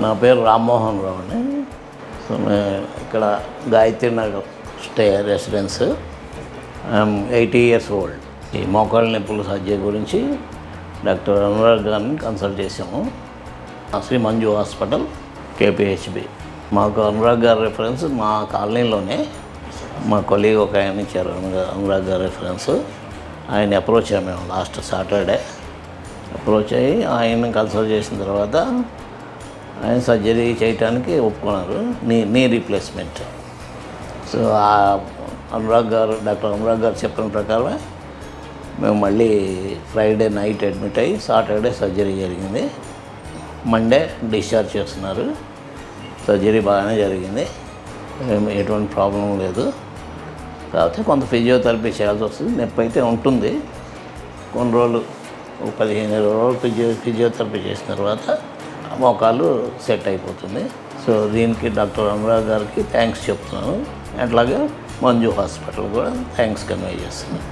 నా పేరు రామ్మోహన్ రావు అండి. సో ఇక్కడ Gayatri Nagar residence. I'm 80 years old. ఈ మోకాళ్ళ నొప్పుల సర్జరీ గురించి డాక్టర్ అనురాగ్ గారిని కన్సల్ట్ చేసాము. Shri Manju hospital, KPHB. మాకు అనురాగ్ గారి రెఫరెన్స్ మా కాలనీలోనే మా కొలీగ్ ఒక ఆయన ఇచ్చారు. అనురాగ్ గారి రెఫరెన్స్. ఆయన అప్రోచ్ అయ్యాము మేము లాస్ట్ సాటర్డే. అప్రోచ్ అయ్యి ఆయన కన్సల్ట్ చేసిన తర్వాత ఆయన సర్జరీ చేయడానికి ఒప్పుకున్నారు, knee replacement. So doctor Anurag గారు చెప్పిన ప్రకారమే మేము మళ్ళీ ఫ్రైడే నైట్ అడ్మిట్ అయ్యి సాటర్డే సర్జరీ జరిగింది. మండే డిశ్చార్జ్ చేస్తున్నారు. సర్జరీ బాగానే జరిగింది, ఎటువంటి ప్రాబ్లం లేదు. కాకపోతే కొంత ఫిజియోథెరపీ చేయాల్సి వస్తుంది. నొప్పి అయితే ఉంటుంది. కొన్ని రోజులు 15 రోజులు ఫిజియోథెరపీ చేసిన తర్వాత మోకాలు సెట్ అయిపోతుంది. సో దీనికి డాక్టర్ అనురాగ్ గారికి థ్యాంక్స్ చెప్తున్నాను. అట్లాగే మంజు హాస్పిటల్ కూడా థ్యాంక్స్ కన్వే చేస్తున్నాను.